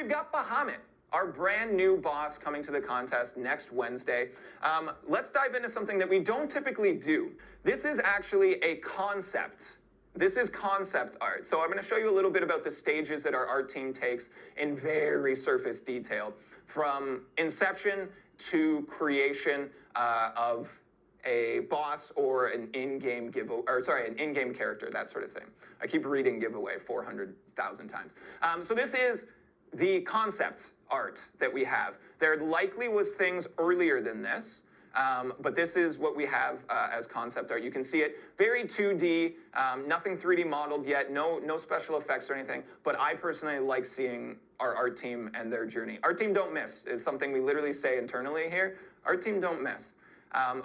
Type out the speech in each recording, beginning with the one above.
we've got Bahamut, our brand new boss coming to the contest next Wednesday. Let's dive into something that we don't typically do. This is actually a concept. This is concept art. So I'm going to show you a little bit about the stages that our art team takes in very surface detail, from inception to creation of a boss or an in-game giveaway, or sorry, an in-game character, that sort of thing. I keep reading giveaway 400,000 times. So this is the concept art that we have. There likely was things earlier than this, but this is what we have as concept art. You can see it very 2D, nothing 3D modeled yet, no special effects or anything, but I personally like seeing our art team and their journey. Our team don't miss is something we literally say internally here. Our team don't miss.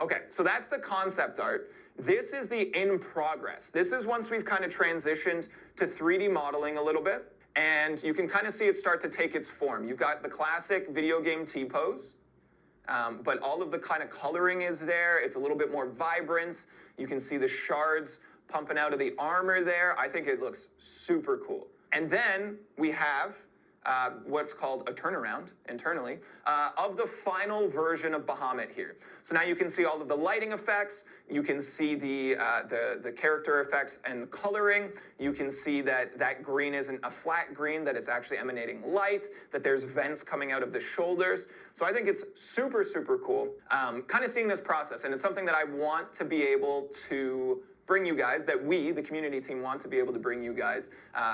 Okay, so that's the concept art. This is the in progress. This is once we've kind of transitioned to 3D modeling a little bit, and you can kind of see it start to take its form. You've got the classic video game T-pose, but all of the kind of coloring is there. It's a little bit more vibrant. You can see the shards pumping out of the armor there. I think it looks super cool. And then we have what's called a turnaround internally of the final version of Bahamut here. So now you can see all of the lighting effects. You can see the character effects and coloring. You can see that that green isn't a flat green, that it's actually emanating light, that there's vents coming out of the shoulders. So I think it's super, super cool. Kind of seeing this process, and it's something that I want to be able to bring you guys, that we, the community team, want to be able to bring you guys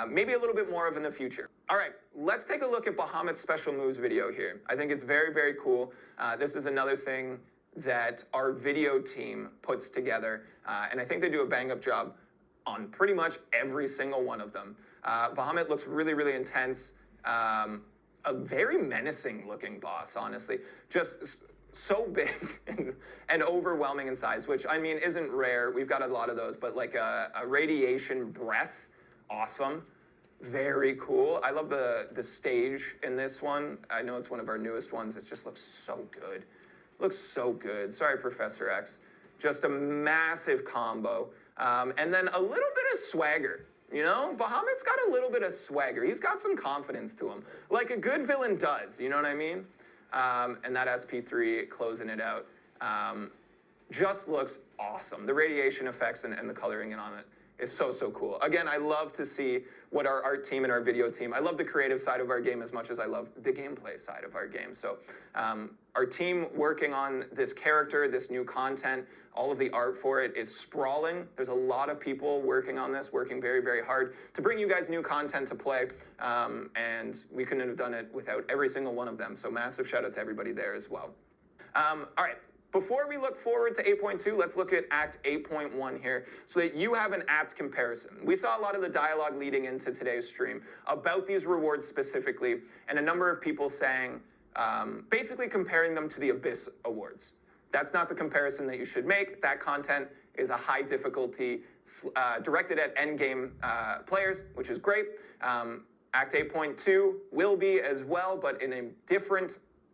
maybe a little bit more of in the future. All right, let's take a look at Bahamut's special moves video here. I think it's very, very cool. This is another thing that our video team puts together, and I think they do a bang-up job on pretty much every single one of them. Bahamut looks really, really intense. A very menacing looking boss, honestly. Just so big and overwhelming in size, which, I mean, isn't rare. We've got a lot of those, but like a radiation breath, awesome. Very cool. I love the stage in this one. I know it's one of our newest ones. It just looks so good. Looks so good. Sorry, Professor X. Just a massive combo. And then a little bit of swagger. You know, Bahamut's got a little bit of swagger. He's got some confidence to him, like a good villain does, you know what I mean? And that SP3 closing it out just looks awesome. The radiation effects and the coloring in on it is so, so cool. Again, I love to see what our art team and our video team, I love the creative side of our game as much as I love the gameplay side of our game. So our team working on this character, this new content, all of the art for it is sprawling. There's a lot of people working on this, working very, very hard to bring you guys new content to play. And we couldn't have done it without every single one of them. So massive shout out to everybody there as well. All right. Before we look forward to 8.2, let's look at Act 8.1 here so that you have an apt comparison. We saw a lot of the dialogue leading into today's stream about these rewards specifically, and a number of people saying, basically comparing them to the Abyss Awards. That's not the comparison that you should make. That content is a high difficulty directed at endgame players, which is great. Act 8.2 will be as well, but in a different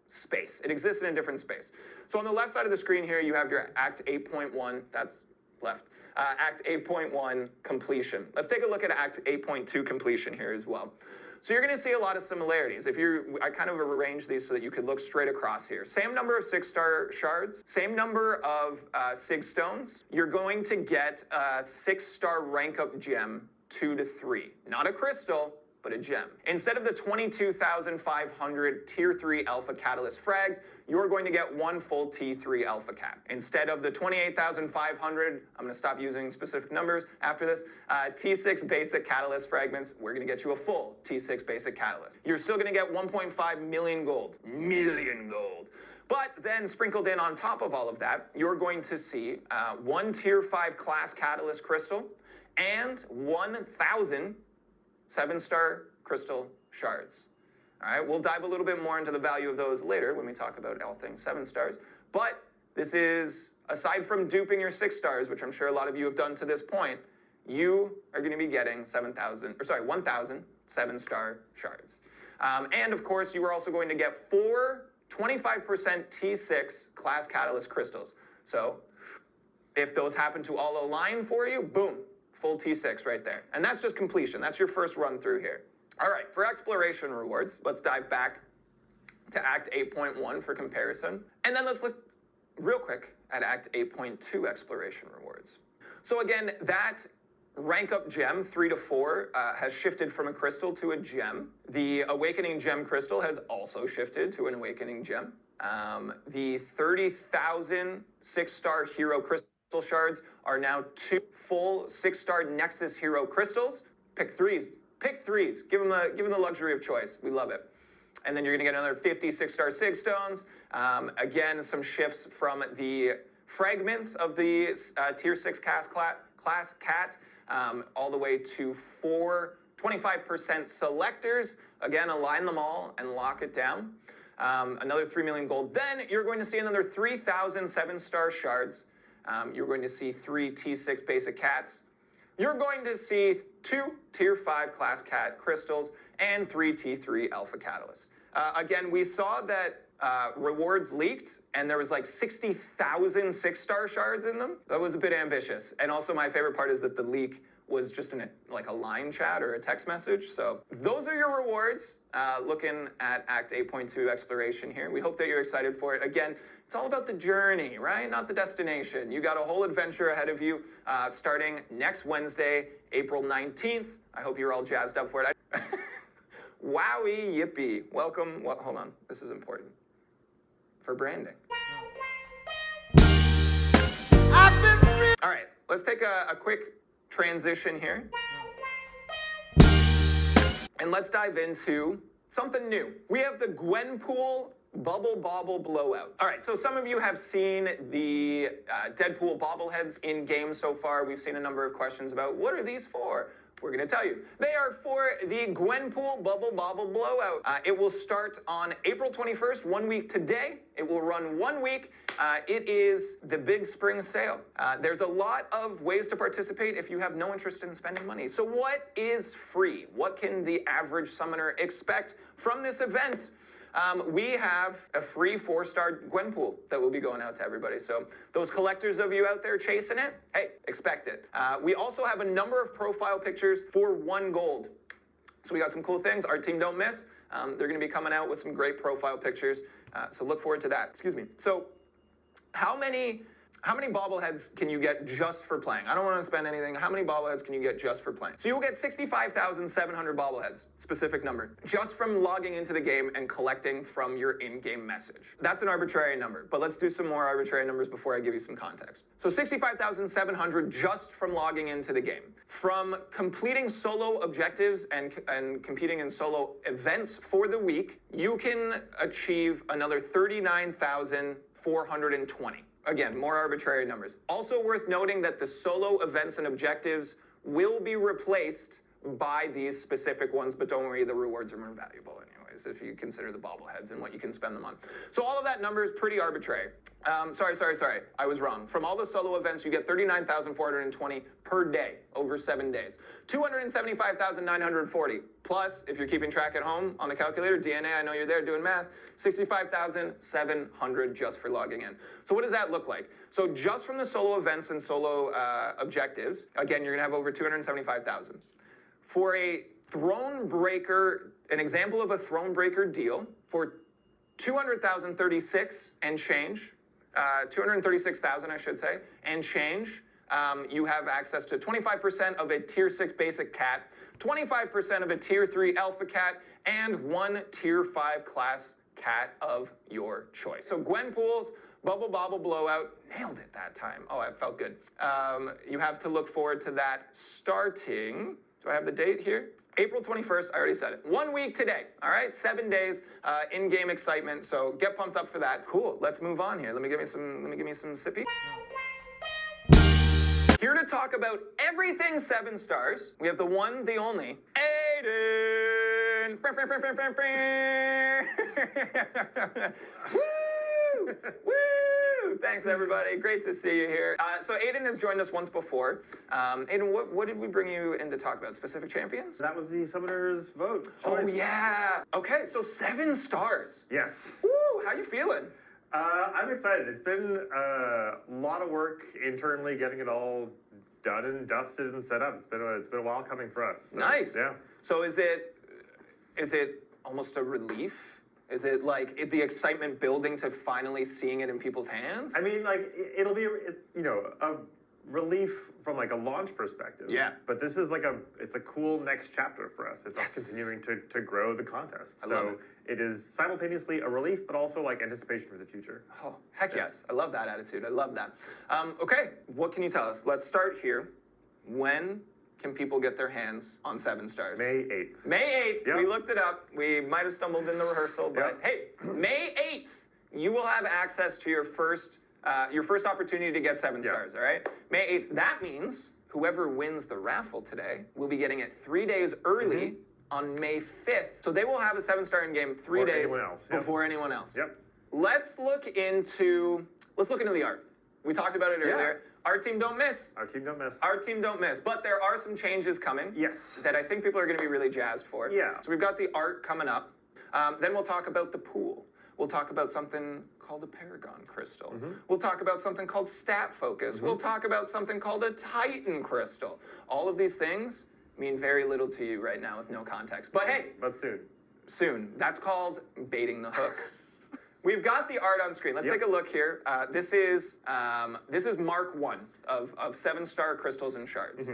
space. It exists in a different space. So on the left side of the screen here, you have your Act 8.1, that's left, Act 8.1 completion. Let's take a look at Act 8.2 completion here as well. So you're going to see a lot of similarities. I kind of arranged these so that you could look straight across here. Same number of 6-star shards, same number of sig stones. You're going to get a 6-star rank up gem 2 to 3. Not a crystal, but a gem. Instead of the 22,500 tier 3 alpha catalyst frags, you're going to get one full T3 alpha cap. Instead of the 28,500, I'm gonna stop using specific numbers after this, T6 basic catalyst fragments, we're gonna get you a full T6 basic catalyst. You're still gonna get 1.5 million gold. But then sprinkled in on top of all of that, you're going to see one tier 5 class catalyst crystal and 1,000 7-star crystal shards. All right, we'll dive a little bit more into the value of those later when we talk about all things 7 stars. But this is, aside from duping your 6 stars, which I'm sure a lot of you have done to this point, you are going to be getting 1,000 7-star shards. And of course, you are also going to get 4 25% T6 class catalyst crystals. So if those happen to all align for you, boom, full T6 right there. And that's just completion. That's your first run through here. All right, for exploration rewards, let's dive back to Act 8.1 for comparison. And then let's look real quick at Act 8.2 exploration rewards. So again, that rank up gem 3 to 4 has shifted from a crystal to a gem. The awakening gem crystal has also shifted to an awakening gem. The 30,000 6-star hero crystal shards are now 2 full 6-star Nexus hero crystals. Pick threes. Pick threes. Give them the luxury of choice. We love it. And then you're going to get another 50 6-star Sig stones. Again, some shifts from the fragments of the tier 6 class cat all the way to 4 25% selectors. Again, align them all and lock it down. Another 3 million gold. Then you're going to see another 3,000 7-star shards. You're going to see 3 T6 basic cats. You're going to see 2 tier 5 class cat crystals and 3 T3 alpha catalysts. Again, we saw that rewards leaked and there was like 60,000 6-star shards in them. That was a bit ambitious. And also my favorite part is that the leak was just in a line chat or a text message. So those are your rewards. Looking at Act 8.2 exploration here. We hope that you're excited for it. Again, it's all about the journey, right? Not the destination. You got a whole adventure ahead of you starting next Wednesday, April 19th. I hope you're all jazzed up for it. Wowie, yippee. Welcome. Well, hold on. This is important. For branding. All right, let's take a quick transition here. And let's dive into something new. We have the Gwenpool Bubble Bobble Blowout. All right, so some of you have seen the Deadpool bobbleheads in game so far. We've seen a number of questions about what are these for? We're going to tell you. They are for the Gwenpool Bubble Bobble Blowout. It will start on April 21st, 1 week today. It will run 1 week. It is the big spring sale. There's a lot of ways to participate if you have no interest in spending money. So what is free? What can the average summoner expect from this event? We have a free 4-star Gwenpool that will be going out to everybody. So those collectors of you out there chasing it, hey, expect it. We also have a number of profile pictures for 1 gold. So we got some cool things. Our team don't miss. They're going to be coming out with some great profile pictures. So look forward to that. Excuse me. So how many bobbleheads can you get just for playing? I don't want to spend anything. How many bobbleheads can you get just for playing? So you'll get 65,700 bobbleheads, specific number, just from logging into the game and collecting from your in-game message. That's an arbitrary number, but let's do some more arbitrary numbers before I give you some context. So 65,700 just from logging into the game. From completing solo objectives and competing in solo events for the week, you can achieve another 39,420. Again, more arbitrary numbers. Also worth noting that the solo events and objectives will be replaced by these specific ones, but don't worry, the rewards are more valuable anyways, if you consider the bobbleheads and what you can spend them on. So all of that number is pretty arbitrary. Sorry, I was wrong. From all the solo events, you get 39,420 per day over 7 days. 275,940. Plus, if you're keeping track at home on the calculator, DNA, I know you're there doing math, 65,700 just for logging in. So what does that look like? So just from the solo events and solo objectives, again, you're gonna have over 275,000. For a Throne Breaker, an example of a Throne Breaker deal, for 200,036 and change, 236,000 I should say, and change, you have access to 25% of a tier 6 basic cat, 25% of a tier 3 alpha cat, and 1 tier 5 class cat of your choice. So Gwenpool's Bubble Bobble Blowout, nailed it that time. Oh, I felt good. You have to look forward to that starting, do I have the date here? April 21st, I already said it. 1 week today, all right? 7 days in-game excitement, so get pumped up for that. Cool, let's move on here. Let me give me some sippy. Here to talk about everything 7 stars, we have the one, the only, Aiden. Woo! Woo! Thanks, everybody. Great to see you here. So Aiden has joined us once before. Aiden, what did we bring you in to talk about? Specific champions? That was the summoner's vote. Oh, yeah. Okay, so 7 stars. Yes. Woo! How you feeling? I'm excited. It's been a lot of work internally getting it all done and dusted and set up. It's been a while coming for us. So, Nice. Yeah. So is it Is it almost a relief? Is it like the excitement building to finally seeing it in people's hands? I mean, like, it'll be, a relief from like a launch perspective. Yeah. But this is like it's a cool next chapter for us. It's us continuing to grow the contest. I love it is simultaneously a relief, but also like anticipation for the future. Oh, heck yes. I love that attitude. I love that. Okay, what can you tell us? Let's start here. When can people get their hands on 7 stars? May 8th. May 8th. Yep. We looked it up. We might have stumbled in the rehearsal, but hey, May 8th, you will have access to your first opportunity to get 7 stars, all right? May 8th. That means whoever wins the raffle today will be getting it 3 days early on May 5th. So they will have a 7-star in game 3 days before anyone else. Yep. Let's look into the art. We talked about it earlier. Our team don't miss. Our team don't miss. Our team don't miss. But there are some changes coming. Yes. That I think people are going to be really jazzed for. Yeah. So we've got the art coming up. Then we'll talk about the pool. We'll talk about something called a Paragon Crystal. We'll talk about something called Stat Focus. We'll talk about something called a Titan Crystal. All of these things mean very little to you right now with no context. But hey. But soon. Soon. That's called baiting the hook. We've got the art on screen. Let's take a look here. This is Mark 1 of 7-star crystals and shards.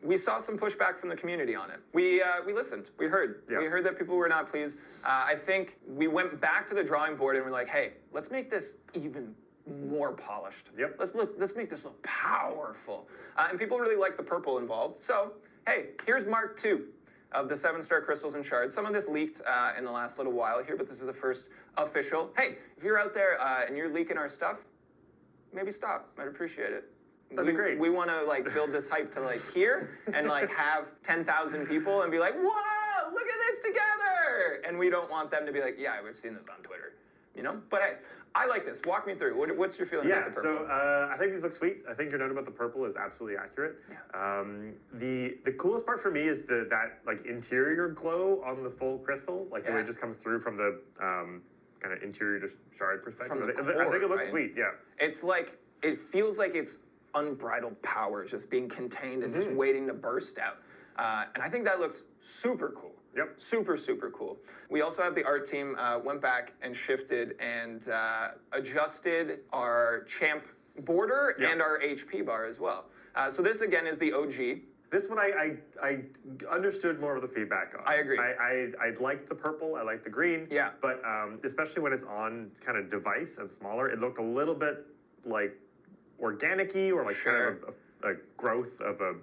We saw some pushback from the community on it. We listened. We heard. We heard that people were not pleased. I think we went back to the drawing board and we're like, hey, let's make this even more polished. Let's make this look powerful. And people really like the purple involved. So, hey, here's Mark 2 of the 7-star crystals and shards. Some of this leaked in the last little while here, but this is the first official. Hey, if you're out there and you're leaking our stuff, maybe stop. I'd appreciate it. That'd be great. We want to like build this hype to like here and like have 10,000 people and be like, whoa, look at this together. And we don't want them to be like, yeah, we've seen this on Twitter, you know? But hey, I like this. Walk me through. What's your feeling about the purple? So I think these look sweet. I think your note about the purple is absolutely accurate. The coolest part for me is that like interior glow on the full crystal, like the way it just comes through from the kind of interior to shard perspective. From the I think it looks right? sweet. Yeah. It's like it feels like it's unbridled power just being contained and just waiting to burst out. And I think that looks super cool. Yep. Super, super cool. We also have the art team went back and shifted and adjusted our champ border and our HP bar as well. So this again is the OG. This one I understood more of the feedback on. I agree. I liked the purple. I liked the green. Yeah. But especially when it's on kind of device and smaller, it looked a little bit like organic-y or like kind of a growth of a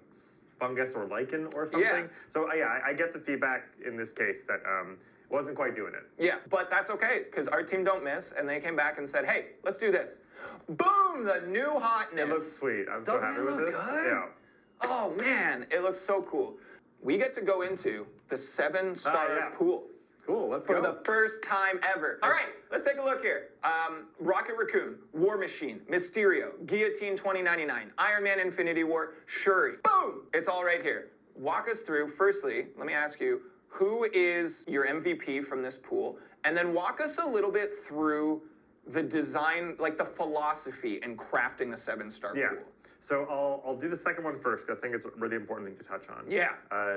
fungus or lichen or something. Yeah. So I get the feedback in this case that wasn't quite doing it. Yeah, but that's okay because our team don't miss, and they came back and said, "Hey, let's do this." Boom! The new hotness. It looks sweet. I'm so Doesn't happy it with look this. good? Yeah. Oh man, it looks so cool. We get to go into the 7-star pool. Cool, let's For go. the first time ever. All right, let's take a look here. Rocket Raccoon, War Machine, Mysterio, Guillotine 2099, Iron Man Infinity War, Shuri. Boom! It's all right here. Walk us through, firstly, let me ask you, who is your MVP from this pool? And then walk us a little bit through the design, like the philosophy in crafting the 7-star pool. So I'll do the second one first, because I think it's a really important thing to touch on. Yeah.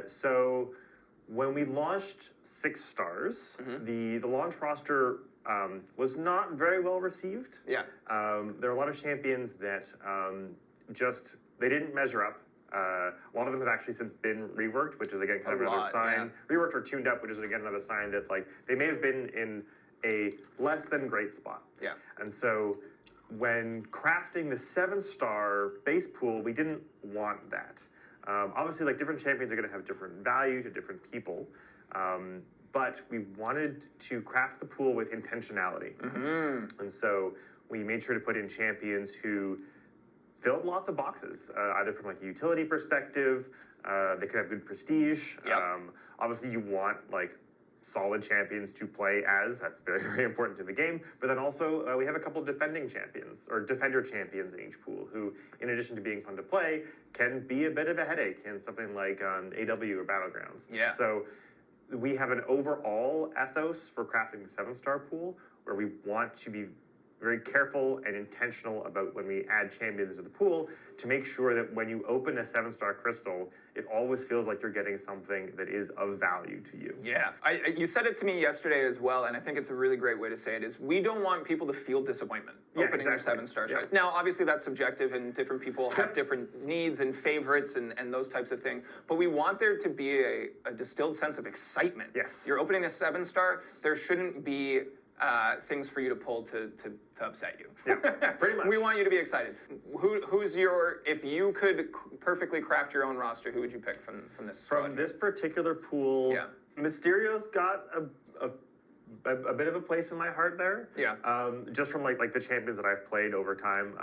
So when we launched 6 stars, the launch roster was not very well received. Yeah. There are a lot of champions that they didn't measure up. A lot of them have actually since been reworked, which is again kind of another sign. Reworked or tuned up, which is again another sign that like they may have been in a less than great spot. Yeah. And so when crafting the 7-star base pool, we didn't want that. Obviously, like different champions are going to have different value to different people, but we wanted to craft the pool with intentionality. And so we made sure to put in champions who filled lots of boxes, either from like a utility perspective, they could have good prestige. Obviously, you want like solid champions to play as. That's very, very important to the game. But then also, we have a couple defending champions, or defender champions in each pool, who, in addition to being fun to play, can be a bit of a headache in something like AW or Battlegrounds. Yeah. So we have an overall ethos for crafting the 7-star pool, where we want to be very careful and intentional about when we add champions to the pool to make sure that when you open a 7-star crystal, it always feels like you're getting something that is of value to you. Yeah, you said it to me yesterday as well, and I think it's a really great way to say it, is we don't want people to feel disappointment opening their 7-star shards. Now, obviously that's subjective, and different people have different needs and favorites and those types of things, but we want there to be a distilled sense of excitement. Yes. You're opening a 7-star, there shouldn't be things for you to pull to upset you. Yeah, pretty much. We want you to be excited. Who's your, if you could perfectly craft your own roster, who would you pick from this squad? From this particular pool, Mysterio's got a bit of a place in my heart there. Yeah. Just from like the champions that I've played over time.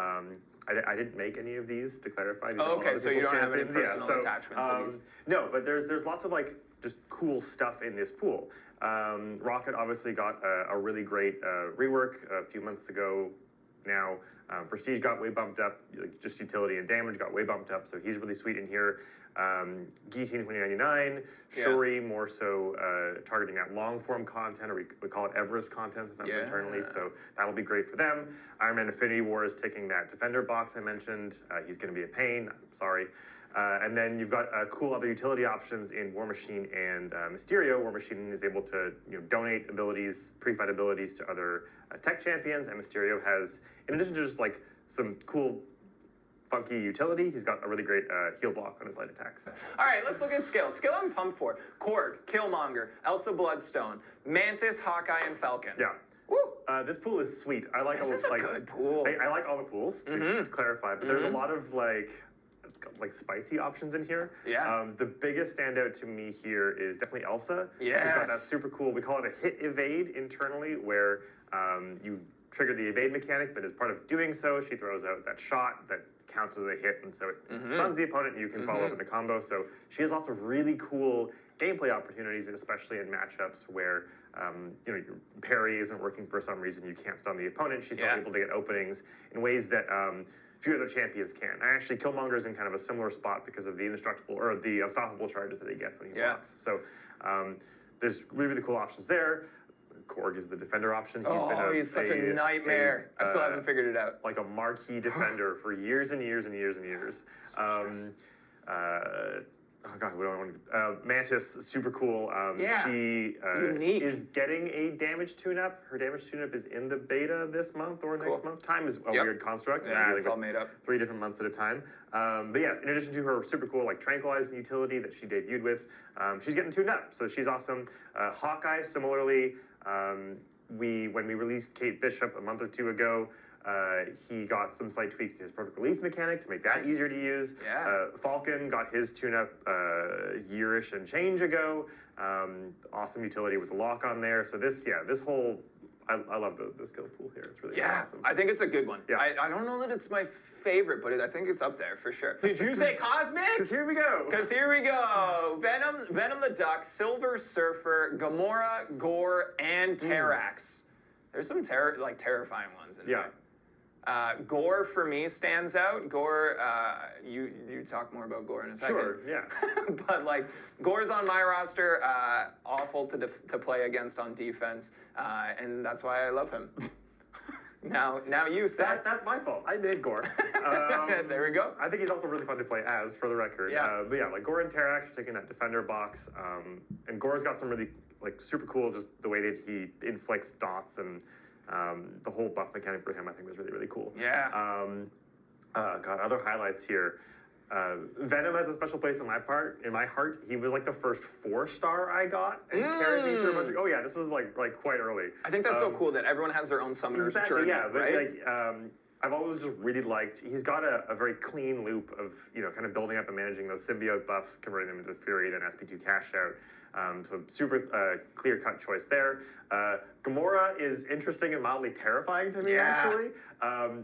I didn't make any of these, to clarify. These Oh, okay, so you don't have any personal attachment to these. No, but there's lots of like just cool stuff in this pool. Rocket obviously got a really great rework a few months ago now. Prestige got way bumped up, like just utility and damage got way bumped up, so he's really sweet in here. Guillotine 2099, Shuri more so targeting that long form content, or we call it Everest content sometimes internally, so that'll be great for them. Iron Man Infinity War is taking that Defender box I mentioned. He's going to be a pain, I'm sorry. And then you've got cool other utility options in War Machine and Mysterio. War Machine is able to donate abilities, pre-fight abilities to other tech champions, and Mysterio has, in addition to just like some cool, funky utility, he's got a really great heal block on his light attacks. All right, let's look at skill. Skill I'm pumped for. Korg, Killmonger, Elsa Bloodstone, Mantis, Hawkeye, and Falcon. Yeah. Woo! This pool is sweet. I like This all is a good pool. I like all the pools, to clarify, but there's a lot of like spicy options in here. Yeah. The biggest standout to me here is definitely Elsa. Yes. She's got that super cool, we call it a hit evade internally, where you trigger the evade mechanic, but as part of doing so, she throws out that shot that counts as a hit, and so it stuns the opponent, and you can follow up in a combo. So she has lots of really cool gameplay opportunities, especially in matchups where your parry isn't working for some reason, you can't stun the opponent. She's still able to get openings in ways that few other champions can. And actually, Killmonger's in kind of a similar spot because of the indestructible or the unstoppable charges that he gets when he blocks. So there's really, really cool options there. Korg is the defender option. He's such a nightmare. I still haven't figured it out. Like a marquee defender for years and years and years and years. Oh God, we don't want to. Mantis, super cool. She is getting a damage tune-up. Her damage tune-up is in the beta this month or next month. Time is a weird construct. Yeah, it's all made up. 3 different months at a time. But yeah, in addition to her super cool like tranquilizing utility that she debuted with, she's getting tuned up, so she's awesome. Hawkeye, similarly, when we released Kate Bishop a month or 2 ago, he got some slight tweaks to his perfect release mechanic to make that easier to use. Falcon got his tune-up yearish and change ago. Awesome utility with the lock on there. So this whole, I love the skill pool here. It's really awesome. I think it's a good one. Yeah. I don't know that it's my favorite, but I think it's up there for sure. Did you say Cosmic? Because here we go. Venom the Duck, Silver Surfer, Gamora, Gore, and Terrax. There's some terrifying ones in there. Gore for me stands out. Gore, you talk more about Gore in a second. Sure, yeah. But like Gore's on my roster, awful to play against on defense, and that's why I love him. Now you say that's my fault. I made Gore. There we go. I think he's also really fun to play as, for the record. But yeah, like Gore and Terrax are taking that defender box, and Gore's got some really like super cool, just the way that he inflicts dots and. The whole buff mechanic for him, I think, was really, really cool. Other highlights here. Venom has a special place in my heart. He was like the first 4-star I got and carried me through a bunch of. Oh yeah, this was like quite early. I think that's so cool that everyone has their own summoner's journey. Yeah, but right? I've always just really liked. He's got a very clean loop of kind of building up and managing those symbiote buffs, converting them into Fury, then SP2 cash out. So super clear-cut choice there. Gamora is interesting and mildly terrifying to me, actually.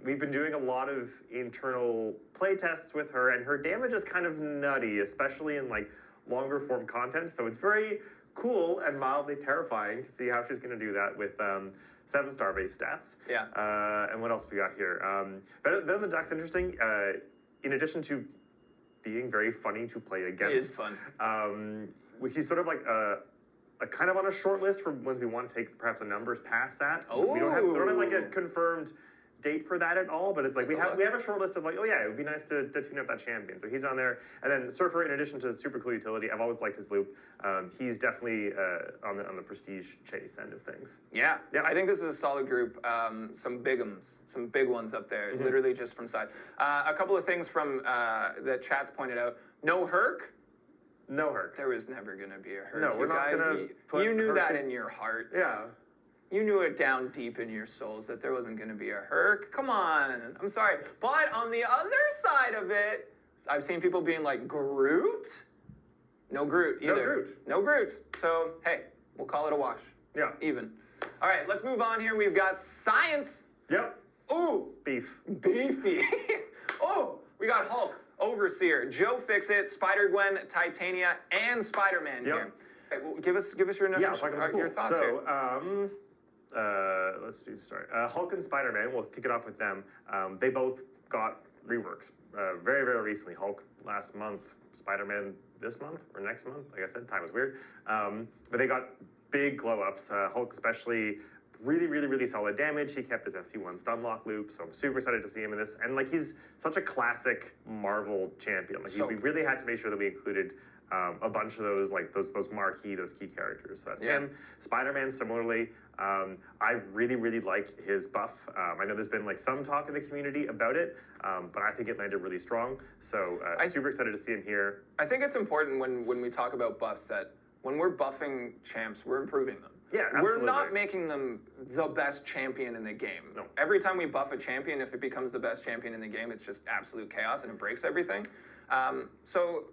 We've been doing a lot of internal play tests with her, and her damage is kind of nutty, especially in like longer form content. So it's very cool and mildly terrifying to see how she's going to do that with 7-star base stats. And what else we got here? Venom the Duck's interesting. In addition to being very funny to play against. It is fun. He's sort of like kind of on a short list for ones we want to take perhaps the numbers past that. Oh. We don't have like a confirmed date for that at all, but it's like we have a short list of like, oh yeah, it would be nice to tune up that champion. So he's on there. And then Surfer, in addition to super cool utility, I've always liked his loop. He's definitely on the prestige chase end of things. Yeah, I think this is a solid group. Some big ones up there, literally just from side. A couple of things from that chat's pointed out. No Herc. No Herc. There was never gonna be a Herc. No, we're not gonna put You knew Herc that in- in your heart. Yeah. You knew it down deep in your souls that there wasn't going to be a Herc. Come on. I'm sorry. But on the other side of it, I've seen people being like, Groot? No Groot either. No Groot. No Groot. So, hey, we'll call it a wash. Yeah. Even. All right, let's move on here. We've got Science. Yep. Ooh. Beef. Beefy. Oh, we got Hulk, Overseer, Joe Fixit, Spider-Gwen, Titania, and Spider-Man Yep. here. Okay, well, give us your initial Yeah, talking about your cool. thoughts here. So, let's do start. Hulk and Spider-Man, we'll kick it off with them. They both got reworks very, very recently. Hulk last month, Spider-Man this month or next month. Like I said, time is weird. But they got big glow-ups. Hulk especially, really, really, really solid damage. He kept his FP1 stun lock loop, so I'm super excited to see him in this. And like he's such a classic Marvel champion. Like we really had to make sure that we included a bunch of those those key characters. So that's him. Spider-Man similarly. I really, really like his buff. I know there's been like some talk in the community about it, but I think it landed really strong. So super excited to see him here. I think it's important when we talk about buffs that when we're buffing champs, we're improving them. Yeah, absolutely. We're not making them the best champion in the game. No. Every time we buff a champion, if it becomes the best champion in the game, it's just absolute chaos and it breaks everything. So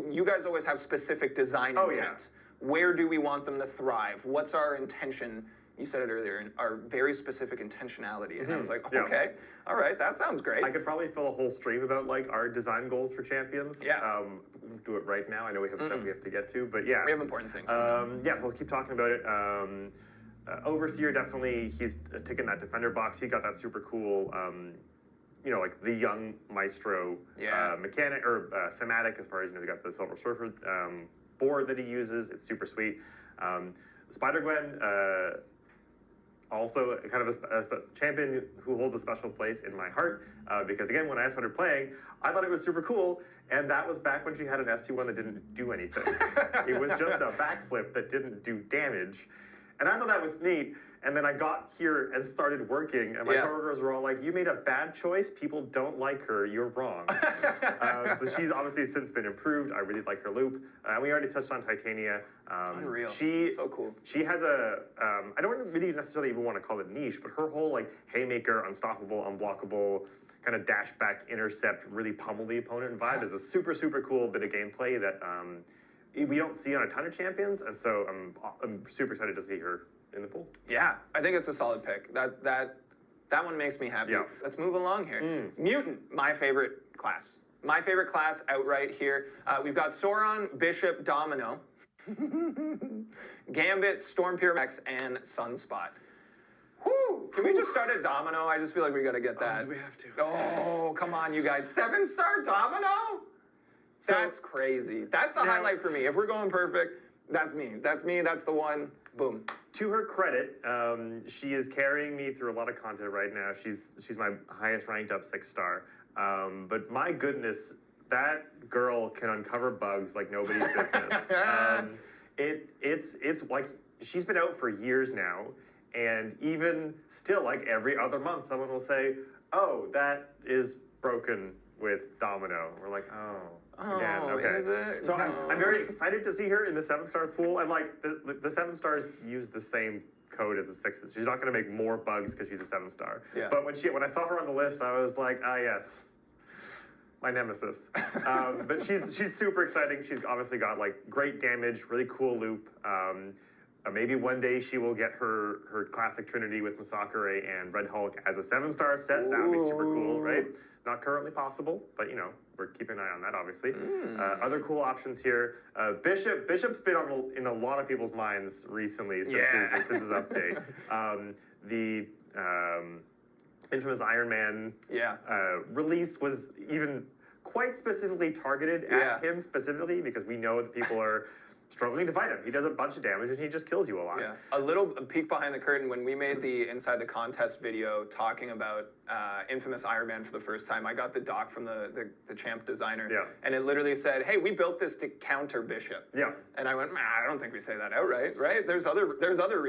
you guys always have specific design intent. Oh, yeah. Where do we want them to thrive? What's our intention? You said it earlier, our very specific intentionality. And I was like, okay, all right, that sounds great. I could probably fill a whole stream about like our design goals for champions. Yeah. We won't do it right now. I know we have stuff we have to get to, but yeah. We have important things. Yeah, so we'll keep talking about it. Overseer, definitely, he's ticking that defender box. He got that super cool, like the young maestro mechanic or thematic as far as, he got the Silver Surfer board that he uses. It's super sweet. Spider-Gwen, also kind of a champion who holds a special place in my heart because, again, when I started playing, I thought it was super cool, and that was back when she had an SP1 that didn't do anything. It was just a backflip that didn't do damage, and I thought that was neat. And then I got here and started working, and my coworkers were all like, "You made a bad choice. People don't like her. You're wrong." So she's obviously since been improved. I really like her loop. We already touched on Titania. Unreal. So cool. She has a, I don't really necessarily even want to call it niche, but her whole like haymaker, unstoppable, unblockable, kind of dash back, intercept, really pummel the opponent vibe is a super, super cool bit of gameplay that we don't see on a ton of champions, and so I'm super excited to see her in the pool. Yeah, I think it's a solid pick. That one makes me happy. Yeah. Let's move along here. Mutant, my favorite class. My favorite class outright here. We've got Sauron, Bishop, Domino, Gambit, Storm Pyramex, and Sunspot. Whew! Can we just start at Domino? I just feel like we gotta get that. Do we have to? Oh, come on, you guys. 7-star Domino? That's crazy. That's the highlight for me. If we're going perfect, that's me. That's me. That's the one. Boom. To her credit, she is carrying me through a lot of content right now. She's my highest ranked up 6-star. But my goodness, that girl can uncover bugs like nobody's business. It's like she's been out for years now, and even still, like every other month, someone will say, "Oh, that is broken with Domino." We're like, "Oh." Again, okay. Is it? So I'm very excited to see her in the 7-star pool, and like the 7 stars use the same code as the 6s. She's not going to make more bugs because she's a 7-star. Yeah. But when I saw her on the list, I was like, yes, my nemesis. But she's super exciting. She's obviously got like great damage, really cool loop. Maybe one day she will get her classic trinity with Masakure and Red Hulk as a 7-star set. That would be super cool, right? Not currently possible, but we're keeping an eye on that, obviously. Other cool options here. Bishop's been in a lot of people's minds recently since his update. The infamous Iron Man release was even quite specifically targeted at him specifically because we know that people are struggling to fight him. He does a bunch of damage and he just kills you a lot. Yeah, a little peek behind the curtain. When we made the Inside the Contest video talking about Infamous Iron Man for the first time, I got the doc from the champ designer, and it literally said, "Hey, we built this to counter Bishop." Yeah. And I went, I don't think we say that outright, right? There's other reasons. There's other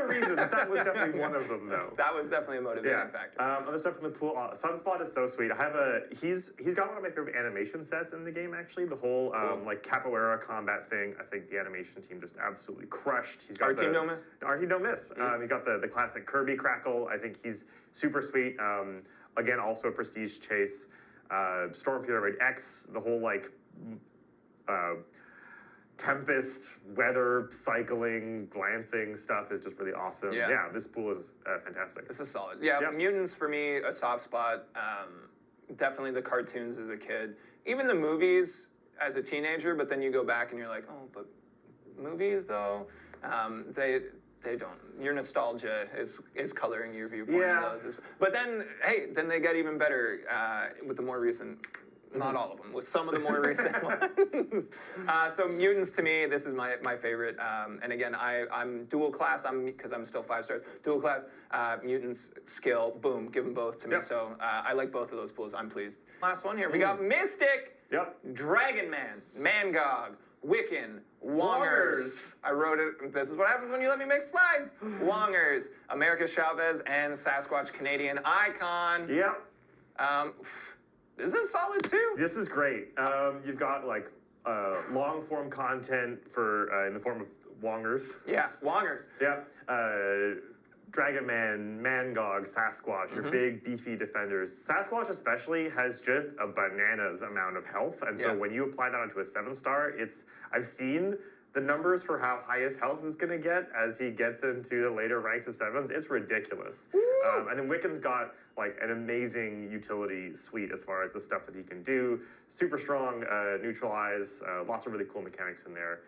reasons. That was definitely one of them, though. That was definitely a motivating factor. Other stuff from the pool. Sunspot is so sweet. I have he's got one of my favorite animation sets in the game, actually. The whole like capoeira combat thing. I think the animation team just absolutely crushed. He's got Our team don't miss. Our team don't miss. He got the classic Kirby crackle. I think he's super sweet. Again, also a prestige chase. Storm Pyramid X. The whole like Tempest, weather, cycling, glancing stuff is just really awesome. Yeah, this pool is fantastic. This is solid. Yeah, Mutants for me, a soft spot. Definitely the cartoons as a kid. Even the movies as a teenager, but then you go back and you're like, oh, but movies though, they don't. Your nostalgia is coloring your viewpoint of those. But then, hey, then they get even better with the more recent. Not all of them, with some of the more recent ones. So Mutants, to me, this is my favorite. And again, I'm dual class, because I'm still 5 stars. Dual class, Mutants, skill, boom, give them both to me. So I like both of those pools, I'm pleased. Last one here, we got Mystic, Dragon Man, Mangog, Wiccan, Wongers. I wrote it, this is what happens when you let me make slides. Wongers, America Chavez, and Sasquatch Canadian Icon. This is solid too. This is great. You've got like long form content for in the form of Wongers. Yeah, Wongers. Yeah. Dragon Man, Mangog, Sasquatch, your big beefy defenders. Sasquatch especially has just a bananas amount of health, and so when you apply that onto a 7-star, I've seen the numbers for how high his health is going to get as he gets into the later ranks of 7s. It's ridiculous. And then Wiccan's got like an amazing utility suite as far as the stuff that he can do. Super strong, neutralize, lots of really cool mechanics in there.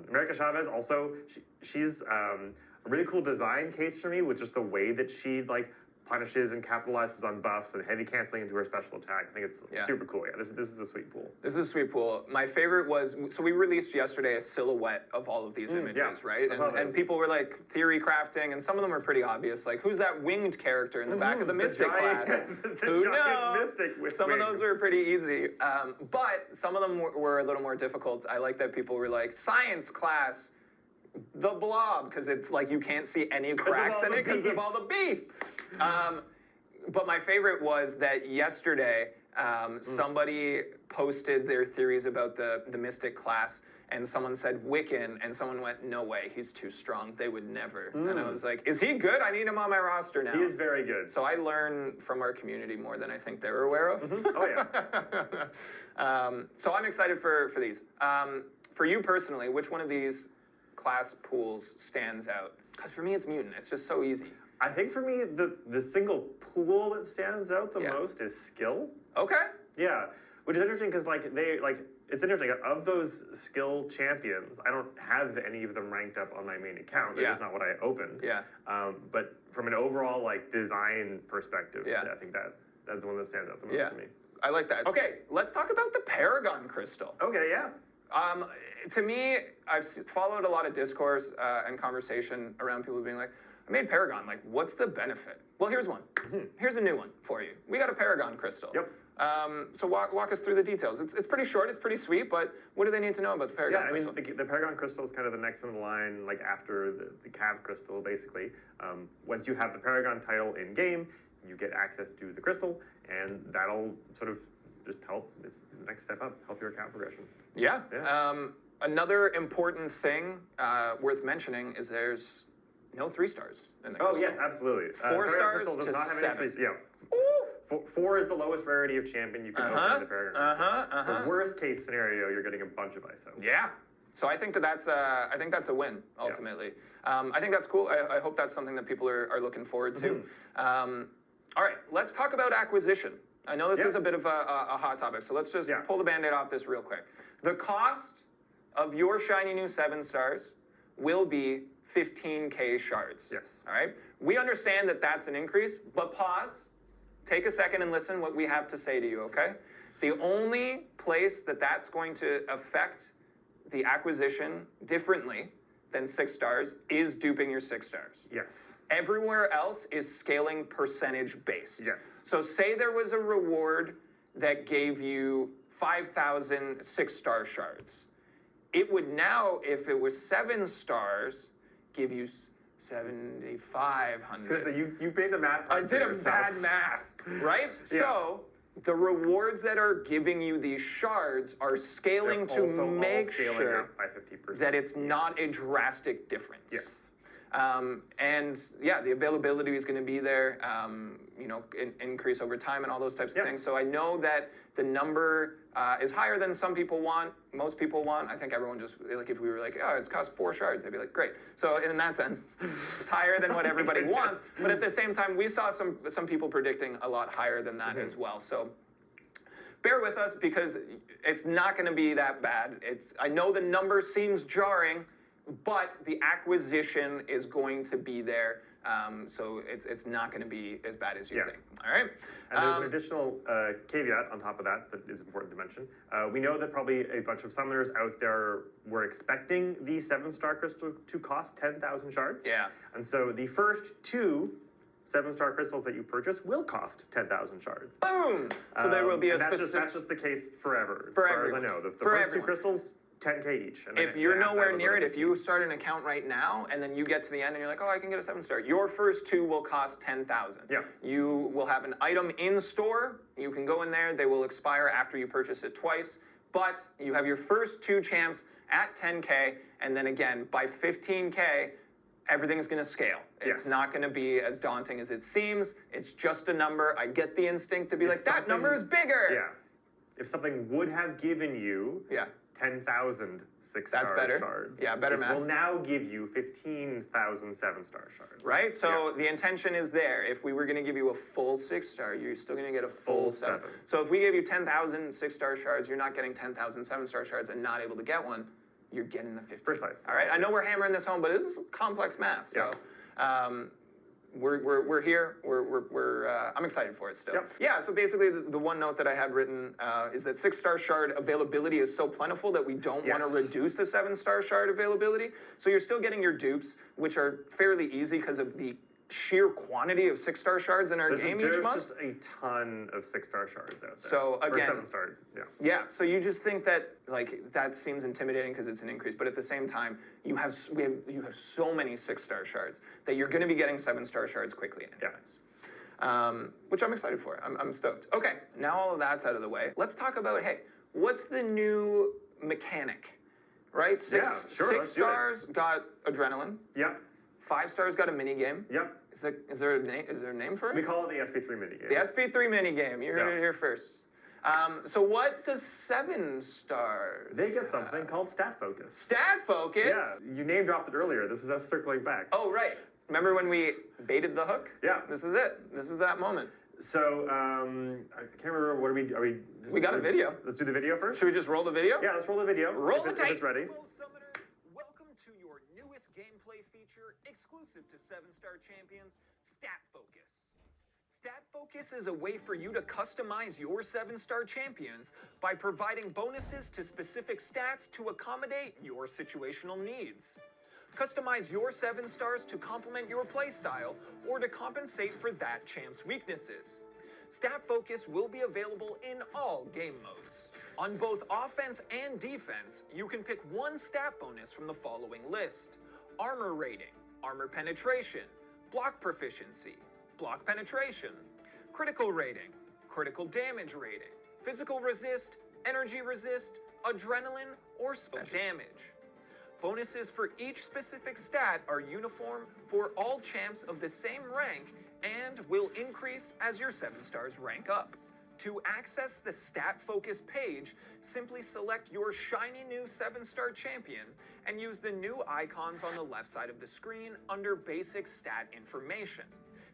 America Chavez also, she's a really cool design case for me with just the way that she like punishes and capitalizes on buffs and heavy canceling into her special attack. I think it's super cool. Yeah, this is a sweet pool. This is a sweet pool. My favorite was, so we released yesterday a silhouette of all of these images, right? And people were like theory crafting, and some of them are pretty obvious. Like, who's that winged character in the back of the Mystic class? Who knows? Mystic with some wings. of those were pretty easy. But some of them were a little more difficult. I like that people were like, science class, the blob, because it's like you can't see any cracks in it because of all the beef. But my favorite was that yesterday somebody posted their theories about the Mystic class, and someone said Wiccan, and someone went, no way, he's too strong, they would never. And I was like, is he good? I need him on my roster now. He is very good. So I learn from our community more than I think they're aware of. Oh yeah. So I'm excited for these. For you personally, which one of these class pools stands out? Because for me, it's Mutant. It's just so easy. I think for me, the single pool that stands out the most is skill. Okay. Yeah, which is interesting because it's interesting. Of those skill champions, I don't have any of them ranked up on my main account. They're just not what I opened. Yeah. But from an overall like design perspective, I think that's the one that stands out the most to me. I like that. Okay, let's talk about the Paragon Crystal. Okay, yeah. To me, I've followed a lot of discourse and conversation around people being like, I made Paragon, like, what's the benefit? Well, here's one. Here's a new one for you. We got a Paragon Crystal. Yep. So walk us through the details. It's pretty short, it's pretty sweet, but what do they need to know about the Paragon Crystal? Yeah, I mean, the Paragon Crystal is kind of the next in the line, like after the Cav Crystal, basically. Once you have the Paragon title in-game, you get access to the Crystal, and that'll sort of just help, it's the next step up, help your account progression. Yeah. Another important thing worth mentioning is there's no 3 stars in the Crystal. Oh, yes, absolutely. 4 stars Crystal does to not have 7. Any, yeah. 4 is the lowest rarity of champion you can open in the Paragon Crystal. So worst case scenario, you're getting a bunch of ISO. Yeah. So I think that's a win ultimately. I think that's cool. I hope that's something that people are looking forward to. All right, let's talk about acquisition. I know this is a bit of a hot topic, so let's just pull the Band-Aid off this real quick. The cost of your shiny new 7 stars will be 15K shards. Yes. All right? We understand that that's an increase, but pause, take a second and listen what we have to say to you, okay? The only place that that's going to affect the acquisition differently than 6 stars is duping your 6 stars. Yes. Everywhere else is scaling percentage based. Yes. So say there was a reward that gave you 5,000 6-star shards. It would now, if it was 7 stars, give you 7,500. Seriously, you made the math I hard did for a yourself. bad math, right? Yeah. So the rewards that are giving you these shards are scaling They're to also all make scaling sure up by 50%. that it's not a drastic difference. Yes. And yeah, the availability is going to be there, increase over time and all those types of things. So I know that the number is higher than some people want, most people want. I think everyone just, like, if we were like, oh, it's cost 4 shards, they'd be like, great. So in that sense, it's higher than what everybody wants. But at the same time, we saw some people predicting a lot higher than that as well. So bear with us because it's not going to be that bad. I know the number seems jarring, but the acquisition is going to be there, so it's not going to be as bad as you think. All right. And there's an additional caveat on top of that is important to mention. We know that probably a bunch of summoners out there were expecting the 7-star crystal to cost 10,000 shards. Yeah. And so the first 2 7-star crystals that you purchase will cost 10,000 shards. Boom! So there will be a that's specific... that's just the case forever. For as far everyone. as I know. The For first everyone. 2 crystals, 10K each. And If you're nowhere near it, if you start an account right now and then you get to the end and you're like, oh, I can get a 7-star, your first 2 will cost 10,000. Yeah. You will have an item in store. You can go in there. They will expire after you purchase it twice. But you have your first 2 champs at 10K, and then again, by 15K, everything is going to scale. It's not going to be as daunting as it seems. It's just a number. I get the instinct to be like, that number is bigger. Yeah. If something would have given you 10,000 6-star shards, better math. It will now give you 15,000 7-star shards. Right? So the intention is there. If we were going to give you a full 6-star, you're still going to get a full 7. So if we gave you 10,000 6-star shards, you're not getting 10,000 7-star shards and not able to get one. You're getting the 15. Precisely. All right? I know we're hammering this home, but this is complex math. So we're here. I'm excited for it still. Yep. Yeah, so basically the one note that I had written is that 6-star shard availability is so plentiful that we don't want to reduce the 7-star shard availability. So you're still getting your dupes, which are fairly easy because of the sheer quantity of 6-star shards in our game each month. There's just a ton of 6-star shards out there. So again, or 7-star, yeah. So you just think that that seems intimidating because it's an increase, but at the same time, you have so many 6-star shards that you're going to be getting 7-star shards quickly anyways. Which I'm excited for. I'm stoked. Okay, now all of that's out of the way. Let's talk about, hey, what's the new mechanic? Right? 6 stars got adrenaline. Yep. 5 stars got a mini game. Yep. Is there a name for it? We call it the SP3 minigame. The SP3 minigame. You heard it here first. So what does 7 stars? They get something called stat focus. Stat focus? Yeah, you name dropped it earlier. This is us circling back. Oh, right. Remember when we baited the hook? Yeah. This is it. This is that moment. So, I can't remember, what are we? We got a video. Let's do the video first? Should we just roll the video? Yeah, let's roll the video. Roll the tape. If it's ready. Hello, Summoner. Welcome to your newest gameplay feature, exclusive to 7-star champions, Stat Focus. Stat Focus is a way for you to customize your 7-star champions by providing bonuses to specific stats to accommodate your situational needs. Customize your 7 stars to complement your playstyle or to compensate for that champ's weaknesses. Stat Focus will be available in all game modes. On both offense and defense, you can pick one stat bonus from the following list: armor rating, armor penetration, block proficiency, block penetration, critical rating, critical damage rating, physical resist, energy resist, adrenaline, or special damage. Bonuses for each specific stat are uniform for all champs of the same rank and will increase as your 7 stars rank up. To access the Stat Focus page, simply select your shiny new 7-star champion and use the new icons on the left side of the screen under Basic Stat Information.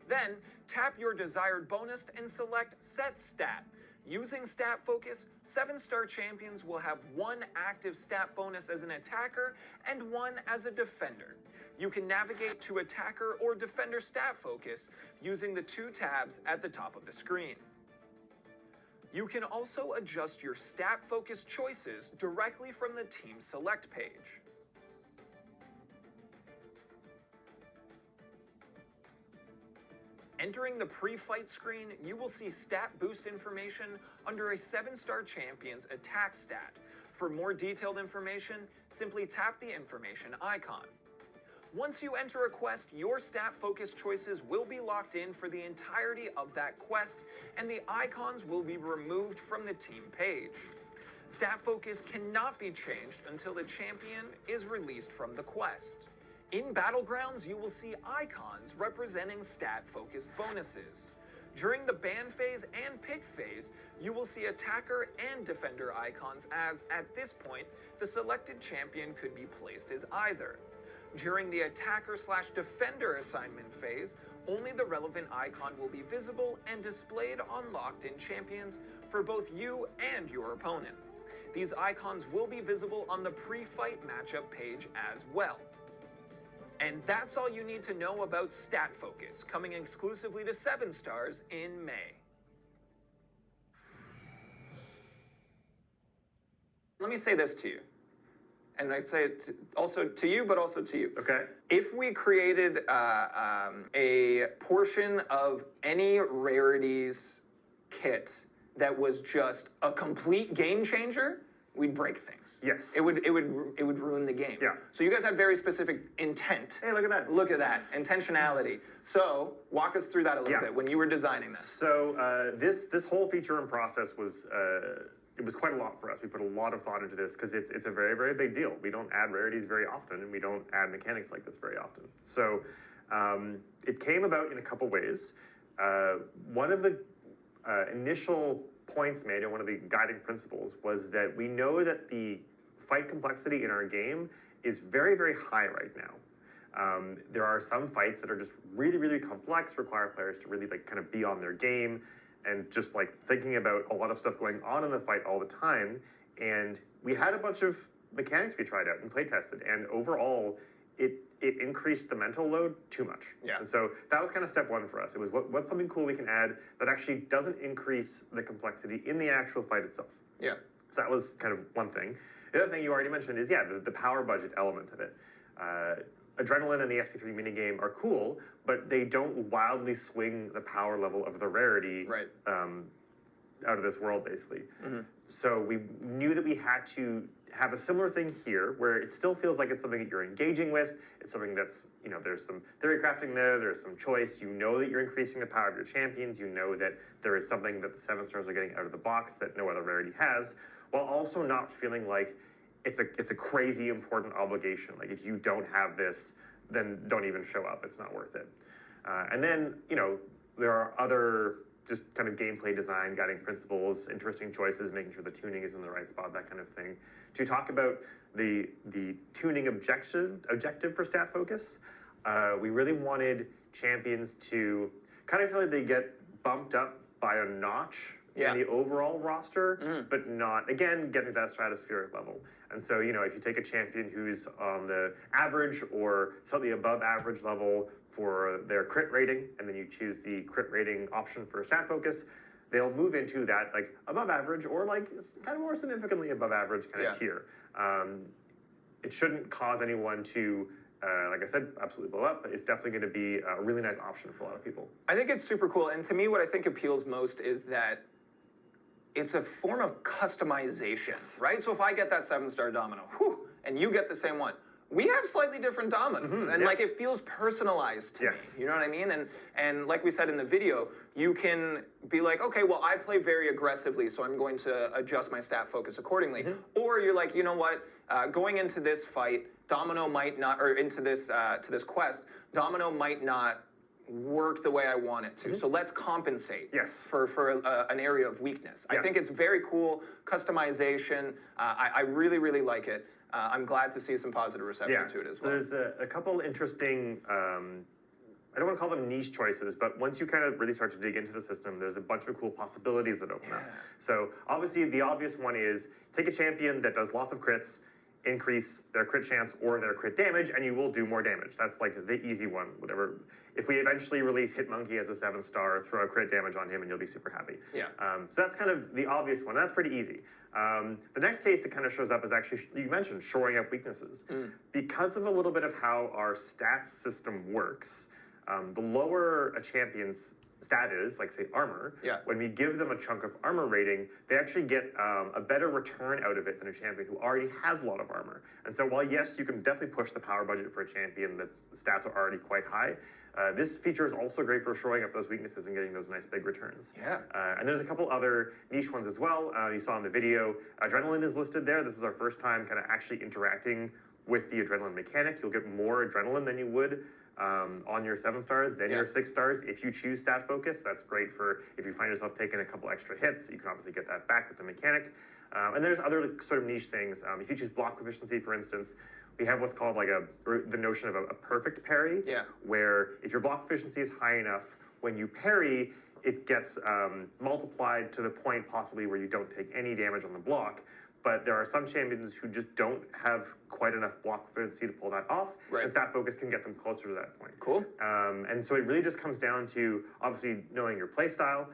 Then, tap your desired bonus and select Set Stat. Using Stat Focus, 7-star champions will have one active stat bonus as an attacker and one as a defender. You can navigate to attacker or defender stat focus using the 2 tabs at the top of the screen. You can also adjust your stat-focused choices directly from the Team Select page. Entering the pre-fight screen, you will see stat boost information under a 7-star champion's attack stat. For more detailed information, simply tap the information icon. Once you enter a quest, your stat-focused choices will be locked in for the entirety of that quest, and the icons will be removed from the team page. Stat focus cannot be changed until the champion is released from the quest. In Battlegrounds, you will see icons representing stat-focused bonuses. During the ban phase and pick phase, you will see attacker and defender icons as, at this point, the selected champion could be placed as either. During the attacker/defender assignment phase, only the relevant icon will be visible and displayed on locked-in champions for both you and your opponent. These icons will be visible on the pre-fight matchup page as well. And that's all you need to know about Stat Focus, coming exclusively to 7 stars in May. Let me say this to you. And I say it also to you, but also to you. Okay. If we created a portion of any rarities kit that was just a complete game changer, we'd break things. Yes. It would ruin the game. Yeah. So you guys had very specific intent. Hey, look at that. Look at that. Intentionality. So walk us through that a little bit when you were designing this. So this whole feature and process was it was quite a lot for us. We put a lot of thought into this because it's a very, very big deal. We don't add rarities very often, and we don't add mechanics like this very often. So it came about in a couple ways. One of the initial points made, and one of the guiding principles, was that we know that the fight complexity in our game is very, very high right now. There are some fights that are just really, really complex, require players to really kind of be on their game and just thinking about a lot of stuff going on in the fight all the time. And we had a bunch of mechanics we tried out and play tested, and overall it increased the mental load too much. Yeah. And so that was kind of step one for us. It was what's something cool we can add that actually doesn't increase the complexity in the actual fight itself. Yeah. So that was kind of one thing. The other thing you already mentioned is, the power budget element of it. Adrenaline and the SP3 minigame are cool, but they don't wildly swing the power level of the rarity out of this world, basically. Mm-hmm. So we knew that we had to have a similar thing here, where it still feels like it's something that you're engaging with. It's something that's, there's some theory crafting there's some choice. You know that you're increasing the power of your champions. You know that there is something that the 7 stars are getting out of the box that no other rarity has, while also not feeling like it's a crazy important obligation. Like, if you don't have this, then don't even show up. It's not worth it. And then, there are other just kind of gameplay design, guiding principles, interesting choices, making sure the tuning is in the right spot, that kind of thing. To talk about the tuning objective for Stat Focus, we really wanted champions to kind of feel like they get bumped up by a notch in the overall roster, but not, again, getting to that stratospheric level. And so, if you take a champion who's on the average or slightly above average level for their crit rating, and then you choose the crit rating option for Stat Focus, they'll move into that above average or kind of more significantly above average kind of tier. It shouldn't cause anyone to, like I said, absolutely blow up, but it's definitely going to be a really nice option for a lot of people. I think it's super cool, and to me what I think appeals most is that it's a form of customization, right? So if I get that 7-star domino, and you get the same one, we have slightly different dominoes, and it feels personalized to me. You know what I mean? And like we said in the video, you can be like, okay, well, I play very aggressively, so I'm going to adjust my stat focus accordingly. Or you're like, you know what? Going into this fight, domino might not, or into this to this quest, domino might not work the way I want it to. So let's compensate for an area of weakness. I think it's very cool. Customization. I really, really like it. I'm glad to see some positive reception to it as well. There's a couple interesting, I don't want to call them niche choices, but once you kind of really start to dig into the system, there's a bunch of cool possibilities that open up. So obviously the obvious one is take a champion that does lots of crits increase their crit chance or their crit damage, and you will do more damage. That's like the easy one. Whatever. If we eventually release Hitmonkey as a 7-star, throw a crit damage on him, and you'll be super happy. Yeah. So that's kind of the obvious one. That's pretty easy. The next case that kind of shows up is actually, you mentioned shoring up weaknesses. Because of a little bit of how our stats system works, the lower a champion's stat is, like say armor, when we give them a chunk of armor rating, they actually get a better return out of it than a champion who already has a lot of armor. And so while yes, you can definitely push the power budget for a champion that's stats are already quite high, this feature is also great for shoring up those weaknesses and getting those nice big returns. And there's a couple other niche ones as well. You saw in the video, adrenaline is listed there. This is our first time kind of actually interacting with the adrenaline mechanic. You'll get more adrenaline than you would on your 7 stars than your 6 stars. If you choose stat focus, that's great for if you find yourself taking a couple extra hits, you can obviously get that back with the mechanic. And there's other sort of niche things. If you choose block proficiency, for instance, we have what's called like the notion of a perfect parry, where if your block proficiency is high enough, when you parry, it gets multiplied to the point possibly where you don't take any damage on the block. But there are some champions who just don't have quite enough block proficiency to pull that off, and stat focus can get them closer to that point. Cool. And so it really just comes down to obviously knowing your play style,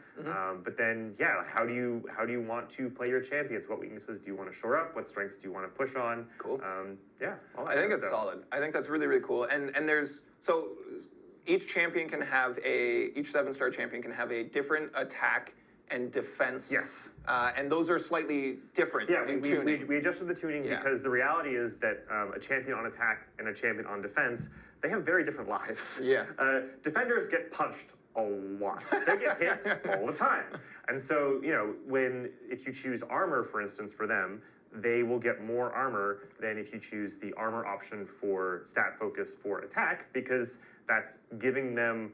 but then how do you want to play your champions? What weaknesses do you want to shore up? What strengths do you want to push on? Cool. All that I think kind of it's stuff. solid. I think that's really, really cool. And there's so each champion can have each 7-star champion can have a different attack and defense. Yes. And those are slightly different. We adjusted the tuning because the reality is that a champion on attack and a champion on defense, they have very different lives. Defenders get punched a lot. They get hit all the time. And so, if you choose armor, for instance, for them, they will get more armor than if you choose the armor option for stat focus for attack, because that's giving them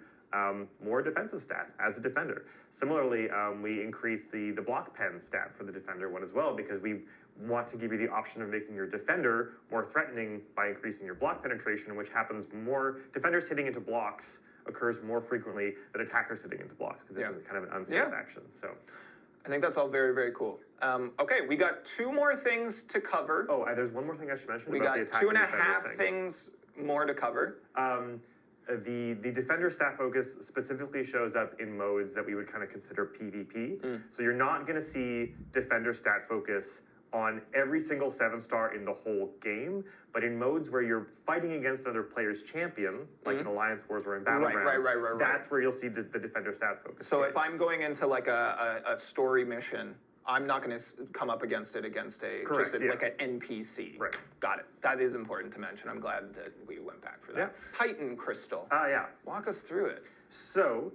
more defensive stats as a defender. Similarly, we increased the block pen stat for the defender one as well, because we want to give you the option of making your defender more threatening by increasing your block penetration, which happens more. Defenders hitting into blocks occurs more frequently than attackers hitting into blocks, because it's kind of an unsafe action. So I think that's all very, very cool. Okay, we got 2 more things to cover. Oh, there's one more thing I should mention about the attack. We got 2.5 things more to cover. The defender stat focus specifically shows up in modes that we would kind of consider PvP. So you're not going to see defender stat focus on every single 7-star in the whole game, but in modes where you're fighting against another player's champion, like in Alliance Wars or in Battlegrounds, that's where you'll see the defender stat focus. So if I'm going into like a story mission, I'm not going to come up against it against like an NPC. Right. Got it. That is important to mention. I'm glad that we went back for that. Titan Crystal. Walk us through it. So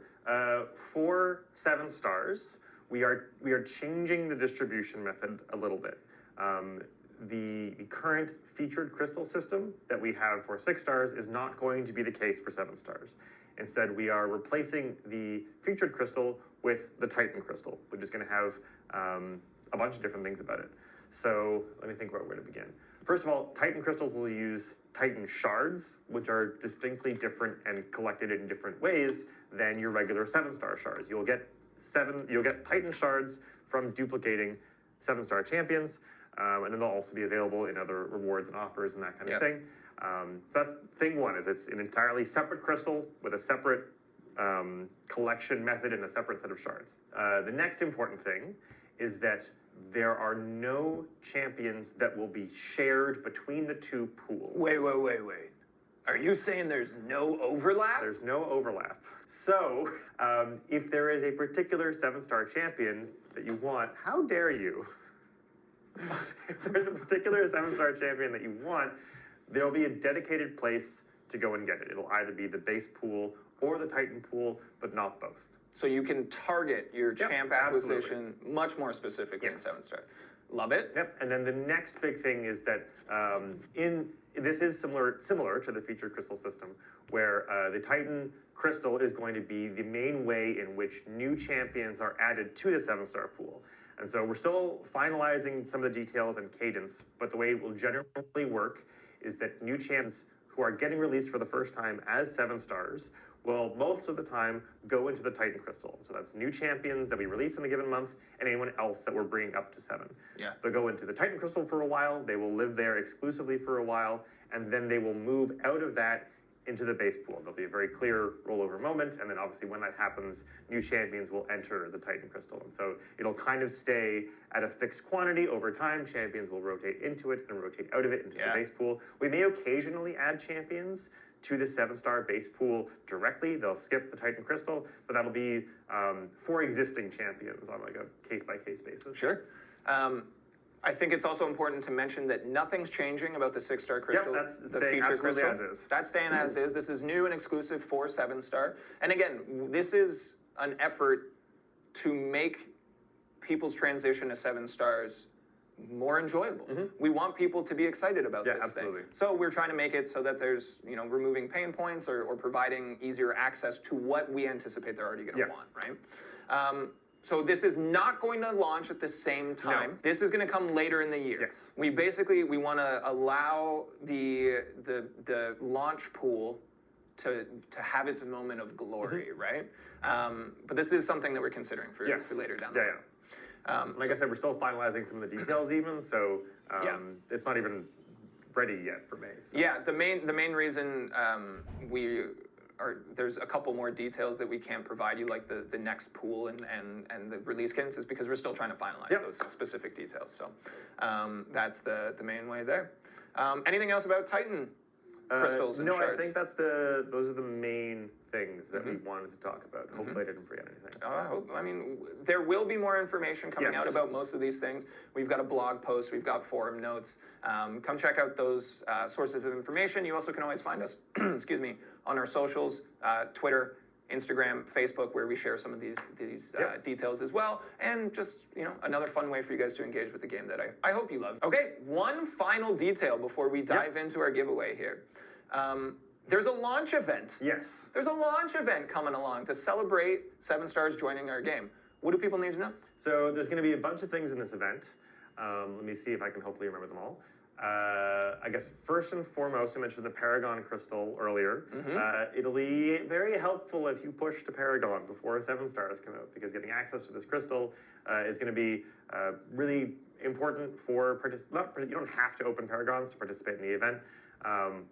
for 7 stars, we are changing the distribution method a little bit. The current featured crystal system that we have for 6 stars is not going to be the case for 7 stars. Instead, we are replacing the featured crystal with the Titan crystal, which is going to have a bunch of different things about it. So let me think about where to begin. First of all, Titan crystals will use Titan shards, which are distinctly different and collected in different ways than your regular 7-star shards. You'll get Titan shards from duplicating 7-star champions, and then they'll also be available in other rewards and offers and that kind of thing. So that's thing one, is it's an entirely separate crystal with a separate collection method and a separate set of shards. The next important thing is that there are no champions that will be shared between the 2 pools. Wait. Are you saying there's no overlap? There's no overlap. So, if there is a particular 7-star champion that you want, how dare you? If there's a particular 7-star champion that you want, there'll be a dedicated place to go and get it. It'll either be the base pool or the Titan pool, but not both. So you can target your champ acquisition much more specifically in 7-star. Love it. Yep. And then the next big thing is that this is similar to the featured crystal system, where the Titan crystal is going to be the main way in which new champions are added to the 7-star pool. And so we're still finalizing some of the details and cadence, but the way it will generally work is that new champions who are getting released for the first time as 7 stars will most of the time go into the Titan Crystal. So that's new champions that we release in a given month, and anyone else that we're bringing up to 7. Yeah. They'll go into the Titan Crystal for a while, they will live there exclusively for a while, and then they will move out of that into the base pool. There'll be a very clear rollover moment, and then obviously when that happens, new champions will enter the Titan Crystal. And so it'll kind of stay at a fixed quantity over time. Champions will rotate into it and rotate out of it into the base pool. We may occasionally add champions to the 7-star base pool directly. They'll skip the Titan Crystal, but that'll be for existing champions on like a case-by-case basis. Sure. I think it's also important to mention that nothing's changing about the 6-star crystal. Yep, that's the staying feature absolutely crystal. as is. That's staying as is. This is new and exclusive for 7-star. And again, this is an effort to make people's transition to 7 stars more enjoyable. We want people to be excited about this absolutely. thing. So we're trying to make it so that there's, removing pain points or providing easier access to what we anticipate they're already going to want, right? So this is not going to launch at the same time. No. This is going to come later in the year. Yes. We want to allow the launch pool to have its moment of glory, right? But this is something that we're considering for later down the road. Like I said, we're still finalizing some of the details even, so it's not even ready yet for May. So. Yeah, the main reason there's a couple more details that we can't provide you, like the next pool and the release cadence, is because we're still trying to finalize those specific details. So that's the main way there. Anything else about Titan crystals and no, shards? I think those are the main things that we wanted to talk about. Hopefully I didn't forget anything. I mean, there will be more information coming out about most of these things. We've got a blog post, we've got forum notes. Come check out those sources of information. You also can always find us, excuse me, on our socials, Twitter, Instagram, Facebook, where we share some of these details as well. And just, another fun way for you guys to engage with the game that I hope you love. Okay, one final detail before we dive into our giveaway here. There's a launch event. Yes. There's a launch event coming along to celebrate 7 stars joining our game. What do people need to know? So there's going to be a bunch of things in this event. Let me see if I can hopefully remember them all. I guess first and foremost, I mentioned the Paragon Crystal earlier. It'll be very helpful if you push to Paragon before 7 stars come out, because getting access to this crystal is going to be really important for you don't have to open Paragons to participate in the event,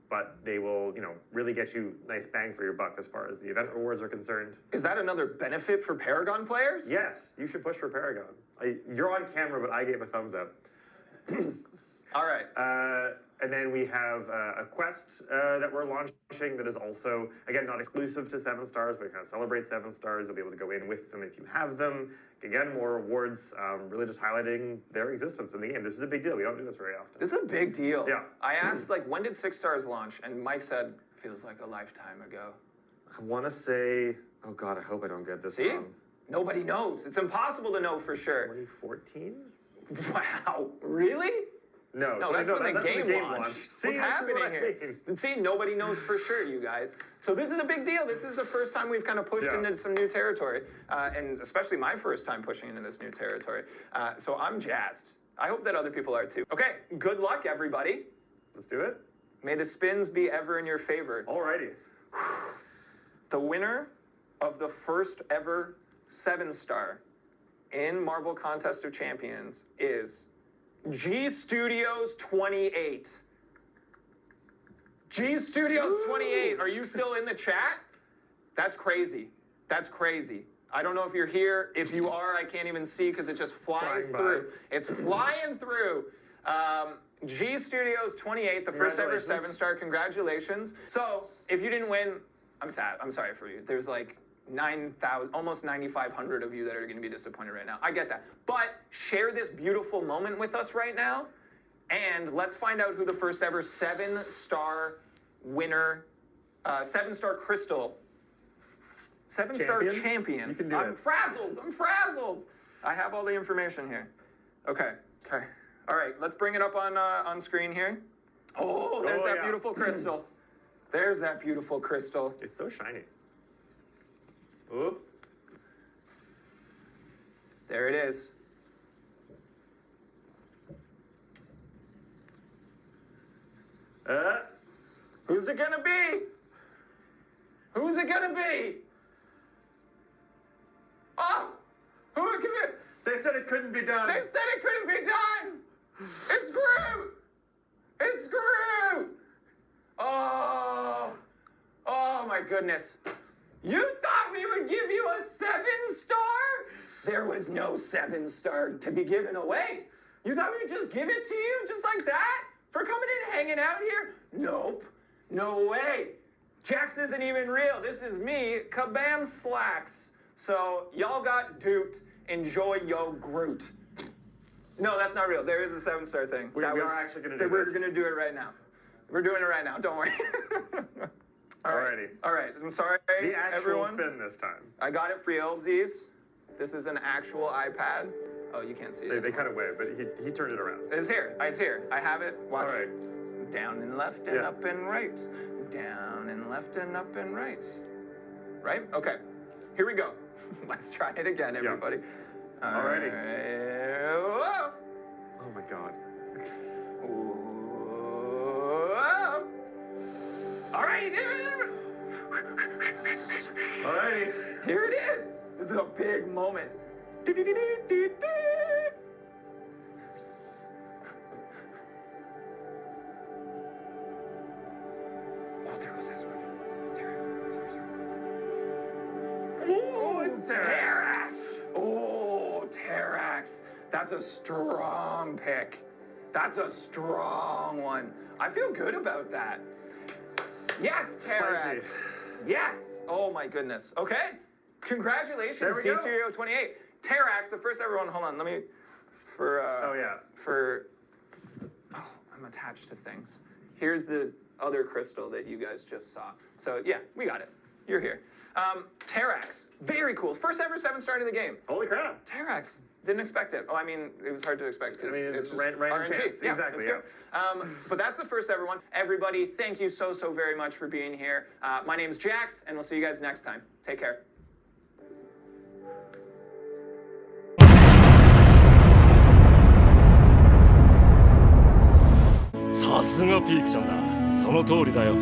but they will, really get you nice bang for your buck as far as the event rewards are concerned. Is that another benefit for Paragon players? Yes, you should push for Paragon. You're on camera, but I gave a thumbs up. All right. And then we have a quest that we're launching that is also, again, not exclusive to 7 stars, but kind of celebrate 7 stars. You'll be able to go in with them if you have them. Again, more rewards, really just highlighting their existence in the game. This is a big deal. We don't do this very often. This is a big deal. Yeah. I asked, when did 6 stars launch? And Mike said, feels like a lifetime ago. I want to say, oh God, I hope I don't get this wrong. Nobody knows. It's impossible to know for sure. 2014? Wow. Really? No, that's when the game launched. See, What's happening here? See, nobody knows for sure, you guys. So this is a big deal. This is the first time we've kind of pushed into some new territory, and especially my first time pushing into this new territory. So I'm jazzed. I hope that other people are too. Okay, good luck, everybody. Let's do it. May the spins be ever in your favor. Alrighty. The winner of the first ever 7-star in Marvel Contest of Champions is G Studios 28. G Studios 28, are you still in the chat? That's crazy. That's crazy. I don't know if you're here. If you are, I can't even see because it just flies through. It's flying through. G Studios 28, the first ever 7-star. Congratulations. So if you didn't win, I'm sad. I'm sorry for you. There's like 9,000, almost 9,500 of you that are going to be disappointed right now. I get that. But share this beautiful moment with us right now, and let's find out who the first ever 7-star winner, 7-star crystal, 7-star champion. You can do I'm frazzled. I'm frazzled. I have all the information here. Okay. All right, let's bring it up on screen here. Oh, there's that beautiful crystal. There's that beautiful crystal. It's so shiny. Oop. There it is. Who's it gonna be? Who's it it gonna be? Oh, who could it? They said it couldn't be done. They said it couldn't be done. It's Groot. It's Groot. Oh my goodness. You thought we would give you a 7-star? There was no 7-star to be given away. You thought we would just give it to you just like that? For coming in and hanging out here? Nope. No way. Jax isn't even real. This is me, Kabam Slacks. So y'all got duped. Enjoy yo Groot. No, that's not real. There is a 7-star thing. We are actually going to do We're this. going to do it right now. We're doing it right now. Don't worry. Alrighty. All right. I'm sorry, The actual everyone. spin this time. I got it for realsies. This is an actual iPad. Oh, you can't see it. They cut away, but he turned it around. It's here. It's here. I have it. Watch. All right. Down and left and Yeah. up and right. Down and left and up and right. Right? Okay. Here we go. Let's try it again, everybody. Alrighty. Whoa. Oh my god. Whoa. All right. Alrighty. Here it is. This is a big moment. Oh, there goes Sasquatch. Oh, it's Terrax. Oh, Terrax. That's a strong pick. That's a strong one. I feel good about that. Yes, Terrax. Spicy. Yes. Oh my goodness. Okay. Congratulations, There we go. D-Studio28. Terrax, the first ever one. Hold on. Let me. Oh yeah. Oh, I'm attached to things. Here's the other crystal that you guys just saw. So yeah, we got it. You're here. Terrax. Very cool. First ever 7-star in the game. Holy crap. Terrax. Didn't expect it. Oh, I mean, it was hard to expect. I mean, it's just random RNG. chance. Yeah, Exactly, it's good. But that's the first ever one. Everybody, thank you so very much for being here. My name's Jax, and we'll see you guys next time. Take care.さすがピークちゃんだ。その通りだよ。